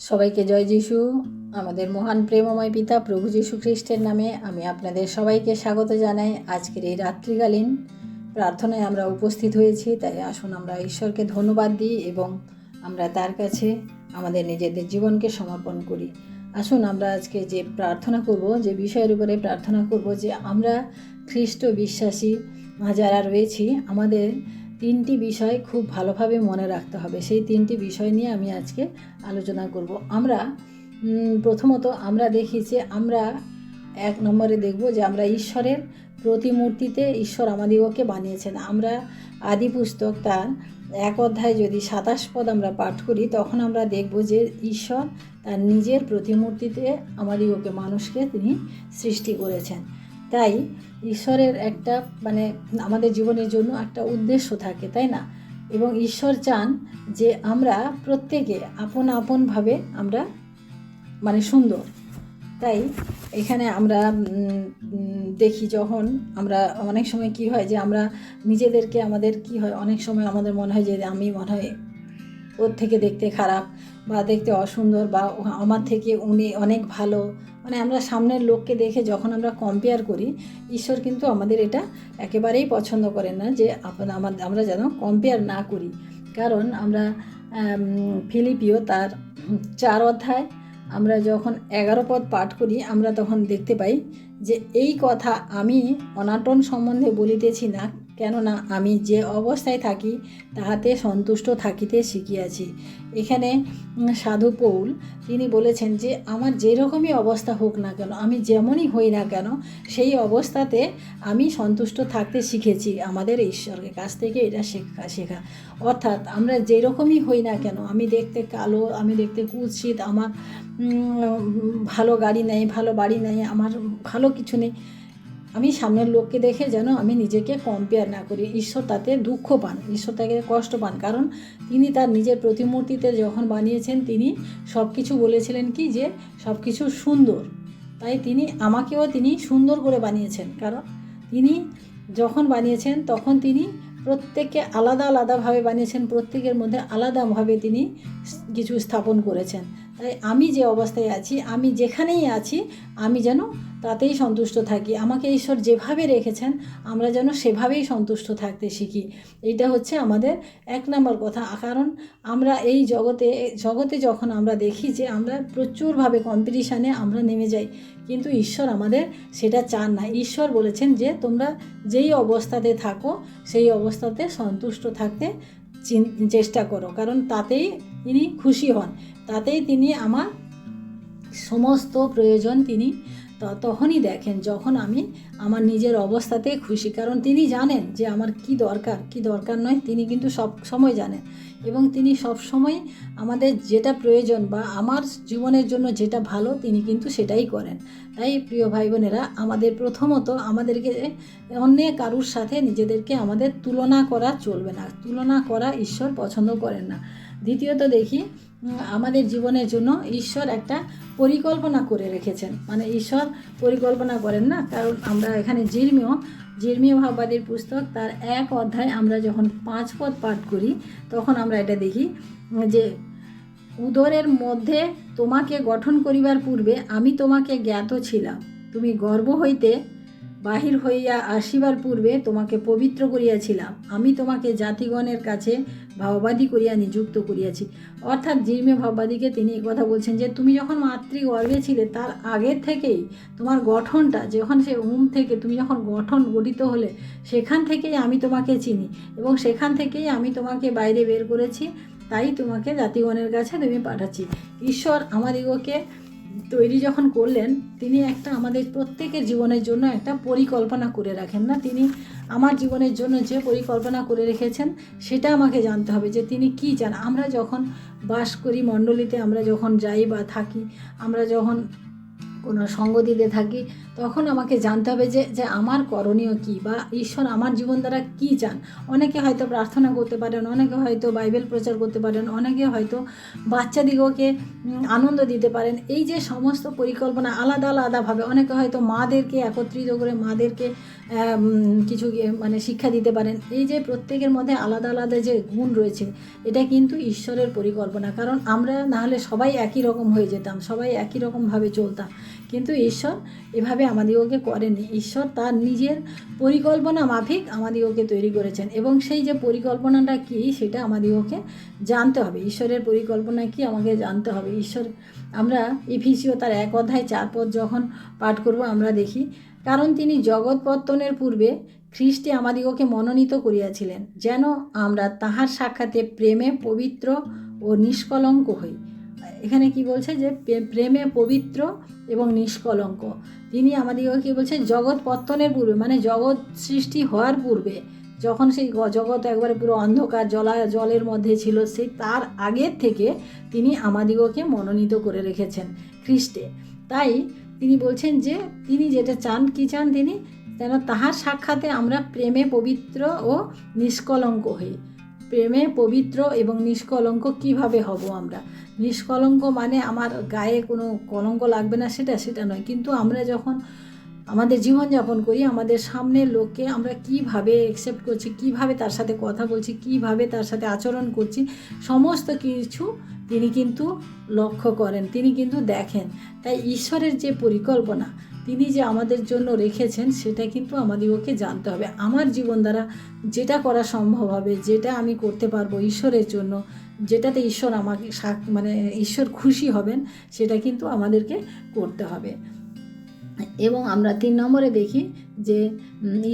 সবাইকে জয় যিশু। আমাদের মহান প্রেমময় পিতা প্রভু যীশু খ্রিস্টের নামে আমি আপনাদের সবাইকে স্বাগত জানাই। আজকের এই রাত্রিকালীন প্রার্থনায় আমরা উপস্থিত হয়েছি, তাই আসুন আমরা ঈশ্বরকে ধন্যবাদ দিই এবং আমরা তার কাছে আমাদের নিজেদের জীবনকে সমর্পণ করি। আসুন আমরা আজকে যে প্রার্থনা করব, যে বিষয়ের উপরে প্রার্থনা করব, যে আমরা খ্রিস্ট বিশ্বাসী যারা রয়েছি, আমাদের তিনটি বিষয় খুব ভালোভাবে মনে রাখতে হবে। সেই তিনটি বিষয় নিয়ে আমি আজকে আলোচনা করব। আমরা প্রথমত আমরা দেখি যে আমরা এক নম্বরে দেখব যে আমরা ঈশ্বরের প্রতিমূর্তিতে ঈশ্বর আমাদিগকে বানিয়েছেন। আমরা আদি পুস্তক তার 1 অধ্যায় যদি 27 পদ আমরা পাঠ করি, তখন আমরা দেখব যে ঈশ্বর তার নিজের প্রতিমূর্তিতে আমাদিগকে, মানুষকে তিনি সৃষ্টি করেছেন। তাই ঈশ্বরের একটা আমাদের জীবনের জন্য একটা উদ্দেশ্য থাকে, তাই না? এবং ঈশ্বর চান যে আমরা প্রত্যেকে আপন আপনভাবে আমরা সুন্দর। তাই এখানে আমরা দেখি, যখন আমরা অনেক সময় কি হয় যে আমরা নিজেদেরকে, আমাদের কি হয়, অনেক সময় আমাদের মনে হয় যে আমি মনে হয় ওর থেকে দেখতে খারাপ বা দেখতে অসুন্দর, বা আমার থেকে উনি অনেক ভালো। আমরা সামনের লোককে দেখে যখন আমরা কম্পেয়ার করি, ঈশ্বর কিন্তু আমাদের এটা একেবারেই পছন্দ করেন না, যে আমরা যেন কম্পেয়ার না করি। কারণ আমরা ফিলিপিও তার 4 অধ্যায় আমরা যখন 11 পদ পাঠ করি, আমরা তখন দেখতে পাই যে এই কথা আমি অনাটন সম্বন্ধে বলিতেছি না, কেননা আমি যে অবস্থায় থাকি তাহাতে সন্তুষ্ট থাকিতে শিখিয়াছি। এখানে সাধু পৌল তিনি বলেছেন যে আমার যেরকমই অবস্থা হোক না কেন, আমি যেমনই হই না কেন, সেই অবস্থাতে আমি সন্তুষ্ট থাকতে শিখেছি আমাদের ঈশ্বরের কাছ থেকে। এটা শেখা অর্থাৎ আমরা যেরকমই হই না কেন, আমি দেখতে কালো, আমি দেখতে কুৎসিত, আমার ভালো গাড়ি নেই, ভালো বাড়ি নেই, আমার ভালো কিছু নেই, আমি সামনের লোককে দেখে যেন আমি নিজেকে কম্পেয়ার না করি। ঈশ্বর তাতে দুঃখ পান, ঈশ্বর তাকে কষ্ট পান, কারণ তিনি তার নিজের প্রতিমূর্তিতে যখন বানিয়েছেন, তিনি সব কিছু বলেছিলেন কি, যে সব কিছু সুন্দর। তাই আমাকেও তিনি সুন্দর করে বানিয়েছেন, কারণ তিনি যখন বানিয়েছেন তখন তিনি প্রত্যেককে আলাদা আলাদাভাবে বানিয়েছেন, প্রত্যেকের মধ্যে আলাদাভাবে তিনি কিছু স্থাপন করেছেন। তাই আমি যে অবস্থায় আছি, আমি যেখানেই আছি, আমি যেন তাতেই সন্তুষ্ট থাকি। আমাকে ঈশ্বর যেভাবে রেখেছেন, আমরা যেন সেভাবেই সন্তুষ্ট থাকতে শিখি। এইটা হচ্ছে আমাদের 1 নম্বর কথা। কারণ আমরা এই জগতে যখন আমরা দেখি যে আমরা প্রচুরভাবে কম্পিটিশানে আমরা নেমে যাই, কিন্তু ঈশ্বর আমাদের সেটা চান না। ঈশ্বর বলেছেন যে তোমরা যেই অবস্থাতে থাকো সেই অবস্থাতে সন্তুষ্ট থাকতে চেষ্টা করো, কারণ তাতেই তিনি খুশি হন, তাতেই তিনি আমার সমস্ত প্রয়োজন তিনি তখনই দেখেন যখন আমি আমার নিজের অবস্থাতে খুশি। কারণ তিনি জানেন যে আমার কি দরকার নয়, তিনি কিন্তু সব সময় জানেন, এবং তিনি সব সময় আমাদের যেটা প্রয়োজন বা আমার জীবনের জন্য যেটা ভালো, তিনি কিন্তু সেটাই করেন। তাই প্রিয় ভাই বোনেরা, আমাদের প্রথমত আমাদেরকে অন্য কারুর সাথে নিজেদেরকে আমাদের তুলনা করা চলবে না। তুলনা করা ঈশ্বর পছন্দ করেন না। দ্বিতীয়ত দেখি, আমাদের জীবনের জন্য ঈশ্বর একটা পরিকল্পনা করে রেখেছেন। ঈশ্বর পরিকল্পনা করেন না, কারণ আমরা এখানে জির্মীয় ভাববাদীর পুস্তক তার 1 অধ্যায় আমরা যখন 5 পদ পাঠ করি, তখন আমরা এটা দেখি যে উদরের মধ্যে তোমাকে গঠন করিবার পূর্বে আমি তোমাকে জ্ঞাত ছিলাম, তুমি গর্ভ হইতে বাহির হইয়া আসিবার পূর্বে তোমাকে পবিত্র করিয়াছিলাম, আমি তোমাকে জাতিগণের কাছে ভাববাদী করিয়া নিযুক্ত করিয়াছি। অর্থাৎ জির্মীয় ভাববাদীকে তিনি কথা বলছেন যে তুমি যখন মাতৃগর্ভে ছিলে, তার আগের থেকেই তোমার গঠনটা, যখন সে থেকে তুমি যখন গঠিত হলে, সেখান থেকেই আমি তোমাকে চিনি, এবং সেখান থেকেই আমি তোমাকে বাইরে বের করেছি, তাই তোমাকে জাতিগণের কাছে তুমি পাঠাচ্ছি। ঈশ্বর আমাদিগকে তৈরি যখন করলেন, তিনি একটা আমাদের প্রত্যেকের জীবনের জন্য একটা পরিকল্পনা করে রাখেন না। তিনি আমার জীবনের জন্য যে পরিকল্পনা করে রেখেছেন, সেটা আমাকে জানতে হবে যে তিনি কী চান। আমরা যখন বাস করি মণ্ডলীতে, আমরা যখন যাই বা থাকি, আমরা যখন কোনো সঙ্গ দিতে থাকি, তখন আমাকে জানতে হবে যে যে আমার করণীয় কী, বা ঈশ্বর আমার জীবন দ্বারা কী চান। অনেকে হয়তো প্রার্থনা করতে পারেন, অনেকে হয়তো বাইবেল প্রচার করতে পারেন, অনেকে হয়তো বাচ্চাদিগকে আনন্দ দিতে পারেন। এই যে সমস্ত পরিকল্পনা আলাদা আলাদাভাবে, অনেকে হয়তো মাদেরকে একত্রিত করে মাদেরকে কিছু মানে শিক্ষা দিতে পারেন। এই যে প্রত্যেকের মধ্যে আলাদা আলাদা যে গুণ রয়েছে, এটা কিন্তু ঈশ্বরের পরিকল্পনা। কারণ আমরা না হলে সবাই একই রকম হয়ে যেতাম, সবাই একই রকমভাবে চলতাম, কিন্তু ঈশ্বর এভাবে আমাদিগকে করেনি। ঈশ্বর তার নিজের পরিকল্পনা মাফিক আমাদিগকে তৈরি করেছেন, এবং সেই যে পরিকল্পনাটা কী সেটা আমাদিগকে জানতে হবে। ঈশ্বরের পরিকল্পনা কী আমাকে জানতে হবে। আমরা এফিসীয় তার 1:4 যখন পাঠ করব, আমরা দেখি, কারণ তিনি জগৎ পত্তনের পূর্বে খ্রিস্টে আমাদিগকে মনোনীত করিয়াছিলেন, যেন আমরা তাহার সাক্ষাতে প্রেমে পবিত্র ও নিষ্কলঙ্ক হই। এখানে কি বলছে যে প্রেমে পবিত্র এবং নিষ্কলঙ্ক। তিনি আমাদিগকে কী বলছে, জগৎ পত্তনের পূর্বে, মানে জগৎ সৃষ্টি হওয়ার পূর্বে, যখন সেই জগৎ একবারে পুরো অন্ধকার জলের মধ্যে ছিল, সেই তার আগের থেকে তিনি আমাদিগকে মনোনীত করে রেখেছেন খ্রিস্টে। তাই তিনি বলছেন যে তিনি যেটা চান, কি চান তিনি, যেন তাহার সাক্ষাতে আমরা প্রেমে পবিত্র ও নিষ্কলঙ্ক হই। প্রেমে পবিত্র এবং নিষ্কলঙ্ক কিভাবে হব আমরা? নিষ্কলঙ্ক মানে আমার গায়ে কোনো কলঙ্ক লাগবে না সেটা নয়, কিন্তু আমরা যখন আমাদের জীবনযাপন করি, আমাদের সামনের লোককে আমরা কিভাবে অ্যাকসেপ্ট করছি, কিভাবে তার সাথে কথা বলছি, কিভাবে তার সাথে আচরণ করছি, সমস্ত কিছু তিনি কিন্তু লক্ষ্য করেন, তিনি কিন্তু দেখেন। তাই ঈশ্বরের যে পরিকল্পনা তিনি যে আমাদের জন্য রেখেছেন, সেটা কিন্তু আমাদেরকে জানতে হবে। আমার জীবন দ্বারা যেটা করা সম্ভব হবে, যেটা আমি করতে পারবো ঈশ্বরের জন্য, যেটাতে ঈশ্বর আমাকে মানে ঈশ্বর খুশি হবেন, সেটা কিন্তু আমাদেরকে করতে হবে। এবং আমরা 3 নম্বরে দেখি যে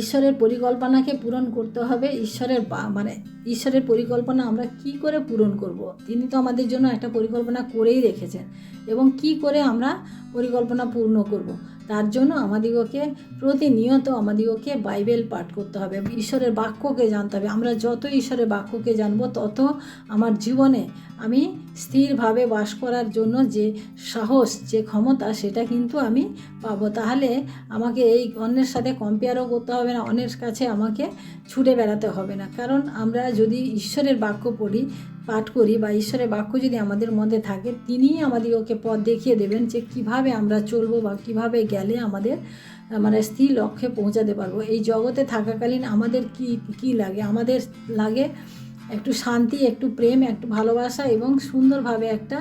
ঈশ্বরের পরিকল্পনাকে পূরণ করতে হবে। ঈশ্বরের পরিকল্পনা আমরা কি করে পূরণ করব? তিনি তো আমাদের জন্য একটা পরিকল্পনা করেই রেখেছেন, এবং কি করে আমরা পরিকল্পনা পূর্ণ করব, তার জন্য আমাদিগকে প্রতিনিয়ত আমাদিগকে বাইবেল পাঠ করতে হবে, ঈশ্বরের বাক্যকে জানতে হবে। আমরা যত ঈশ্বরের বাক্যকে জানবো, তত আমার জীবনে আমি স্থিরভাবে বাস করার জন্য যে সাহস, যে ক্ষমতা, সেটা কিন্তু আমি পাবো। তাহলে আমাকে এই অন্যের সাথে কম্পেয়ারও করতে হবে না, অন্যের কাছে আমাকে ছুটে বেড়াতে হবে না। কারণ আমরা যদি ঈশ্বরের বাক্য পাঠ করি, বা ঈশ্বরের বাক্য যদি আমাদের মধ্যে থাকে, তিনিই আমাদেরকে পথ দেখিয়ে দেবেন যে কিভাবে আমরা চলবো, বা কিভাবে গেলে আমাদের মানে স্থির লক্ষ্যে পৌঁছাতে পারবো। এই জগতে থাকাকালীন আমাদের কি লাগে? আমাদের লাগে একটু শান্তি, একটু প্রেম, একটু ভালোবাসা, এবং সুন্দরভাবে একটা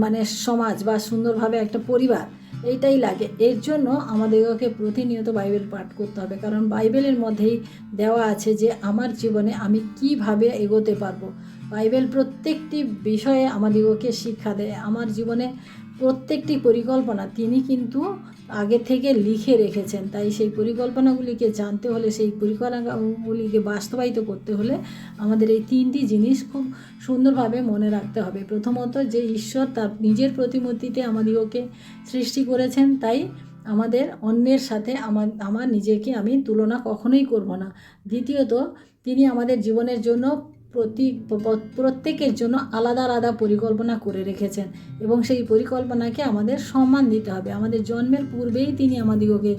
মানে সমাজ, বা সুন্দরভাবে একটা পরিবার, এইটাই লাগে। এর জন্য আমাদেরকে প্রতিনিয়ত বাইবেল পাঠ করতে হবে, কারণ বাইবেলের মধ্যেই দেওয়া আছে যে আমার জীবনে আমি কিভাবে এগোতে পারবো। বাইবেল প্রত্যেকটি বিষয়ে আমাদেরকে শিক্ষা দেয়। আমার জীবনে প্রত্যেকটি পরিকল্পনা তিনি কিন্তু আগে থেকে লিখে রেখেছেন। তাই সেই পরিকল্পনাগুলিকে জানতে হলে, সেই পরিকল্পনাগুলিকে বাস্তবায়িত করতে হলে আমাদের এই 3টি জিনিস খুব সুন্দরভাবে মনে রাখতে হবে। প্রথমত, যে ঈশ্বর তার নিজের প্রতিমূর্তিতে আমাদেরকে সৃষ্টি করেছেন, তাই আমাদের অন্যের সাথে আমার নিজেকে আমি তুলনা কখনোই করব না। দ্বিতীয়ত, তিনি আমাদের জীবনের জন্য প্রত্যেকের জন্য আলাদা আলাদা পরিকল্পনা করে রেখেছেন, এবং সেই পরিকল্পনাকে আমাদের সম্মান দিতে হবে। আমাদের জন্মের পূর্বেই তিনি আমাদেরকে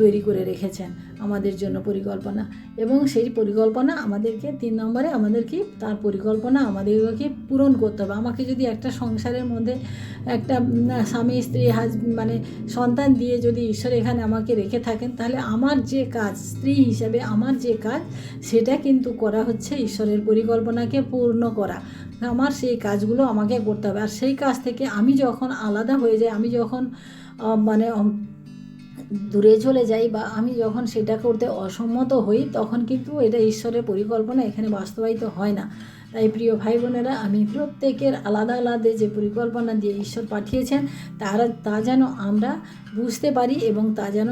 তৈরি করে রেখেছেন আমাদের জন্য পরিকল্পনা, এবং সেই পরিকল্পনা আমাদেরকে 3 নম্বরে আমাদেরকে তার পরিকল্পনা আমাদেরকে পূরণ করতে হবে। আমাকে যদি একটা সংসারের মধ্যে একটা স্বামী স্ত্রী মানে সন্তান দিয়ে যদি ঈশ্বর এখানে আমাকে রেখে থাকেন, তাহলে আমার যে কাজ, স্ত্রী হিসেবে আমার যে কাজ, সেটা কিন্তু করা হচ্ছে ঈশ্বরের পরিকল্পনাকে পূর্ণ করা। আমার সেই কাজগুলো আমাকে করতে হবে। আর সেই কাজ থেকে আমি যখন আলাদা হয়ে যাই, আমি যখন মানে দূরে চলে যাই, বা আমি যখন সেটা করতে অসম্মত হই, তখন কিন্তু এটা ঈশ্বরের পরিকল্পনা এখানে বাস্তবায়িত হয় না। তাই প্রিয় ভাই বোনেরা, আমি প্রত্যেকের আলাদা আলাদা যে পরিকল্পনা দিয়ে ঈশ্বর পাঠিয়েছেন, তা যেন আমরা বুঝতে পারি, এবং তা যেন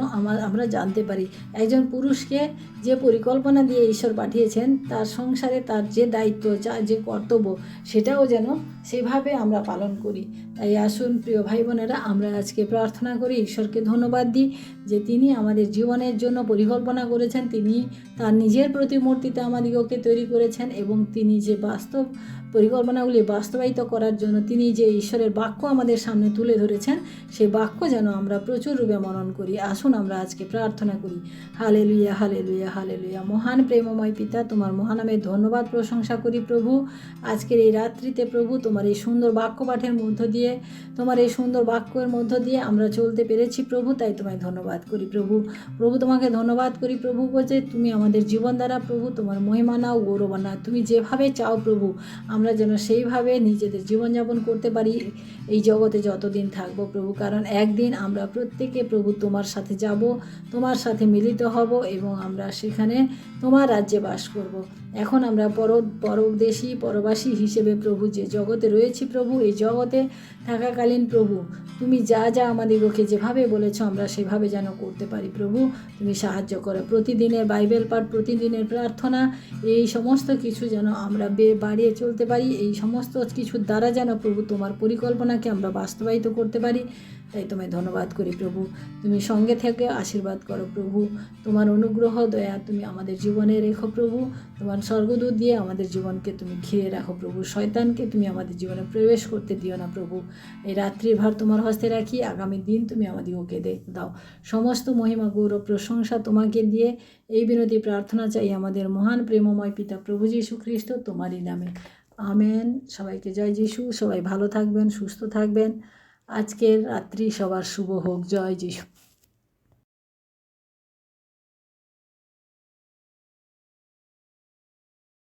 আমরা জানতে পারি। একজন পুরুষকে যে পরিকল্পনা দিয়ে ঈশ্বর পাঠিয়েছেন, তার সংসারে তার যে দায়িত্ব, যে কর্তব্য, সেটাও যেন সেভাবে আমরা পালন করি। তাই আসুন প্রিয় ভাই বোনেরা, আমরা আজকে প্রার্থনা করি, ঈশ্বরকে ধন্যবাদ দিই যে তিনি আমাদের জীবনের জন্য পরিকল্পনা করেছেন। তিনি তার নিজের প্রতিমূর্তিতে আমাদিগকে তৈরি করেছেন, এবং তিনি যে বাস্তব পরিকল্পনাগুলি বাস্তবায়িত করার জন্য তিনি যে ঈশ্বরের বাক্য আমাদের সামনে তুলে ধরেছেন, সেই বাক্য যেন আমরা প্রচুর রূপে মনন করি। আসুন আমরা আজকে প্রার্থনা করি। Hallelujah, hallelujah, hallelujah. মহান প্রেমময় পিতা, তোমার মহানামের ধন্যবাদ প্রশংসা করি প্রভু। আজকের এই রাত্রিতে প্রভু, তোমার এই সুন্দর বাক্য পাঠের মধ্য দিয়ে, তোমার এই সুন্দর বাক্যের মধ্য দিয়ে আমরা চলতে পেরেছি প্রভু, তাই তোমায় ধন্যবাদ করি প্রভু। প্রভু, তোমাকে ধন্যবাদ করি প্রভু যে তুমি আমাদের জীবন দ্বারা প্রভু তোমার মহিমা নাও, গৌরব নাও। তুমি যেভাবে চাও প্রভু, আমরা যেন সেইভাবে নিজেদের জীবনযাপন করতে পারি এই জগতে যতদিন থাকবো প্রভু। কারণ একদিন আমরা প্রত্যেকে প্রভু তোমার সাথে যাব, তোমার সাথে মিলিত হব এবং আমরা সেখানে তোমার রাজ্যে বাস করব। এখন আমরা পরদেশী পরবাসী হিসেবে প্রভু যে জগতে রয়েছি প্রভু, এই জগতে থাকাকালীন প্রভু তুমি যা যা আমাদিগকে যেভাবে বলেছ আমরা সেভাবে যেন করতে পারি প্রভু, তুমি সাহায্য করো। প্রতিদিনের বাইবেল পাঠ, প্রতিদিনের প্রার্থনা, এই সমস্ত কিছু যেন আমরা বাড়িয়ে চলতে পারি। এই সমস্ত কিছুর দ্বারা যেন প্রভু তোমার পরিকল্পনাকে আমরা বাস্তবায়িত করতে পারি। তাই তোমায় ধন্যবাদ করি প্রভু। তুমি সঙ্গে থেকে আশীর্বাদ করো প্রভু। তোমার অনুগ্রহ দয়া তুমি আমাদের জীবনে রেখো প্রভু। তোমার স্বর্গদূত দিয়ে আমাদের জীবনকে তুমি ঘিরে রাখো প্রভু। শয়তানকে তুমি আমাদের জীবনে প্রবেশ করতে দিও না প্রভু। এই রাত্রির ভার তোমার হস্তে রাখি, আগামী দিন তুমি আমাদিগকে দাও। সমস্ত মহিমা গৌরব প্রশংসা তোমাকে দিয়ে এই বিনতি প্রার্থনা চাই আমাদের মহান প্রেমময় পিতা প্রভু যীশু খ্রিস্ট তোমারই নামে, আমেন। সবাইকে জয় যীশু। সবাই ভালো থাকবেন, সুস্থ থাকবেন। আজকের রাত্রি সবার শুভ হোক। জয় যীশু।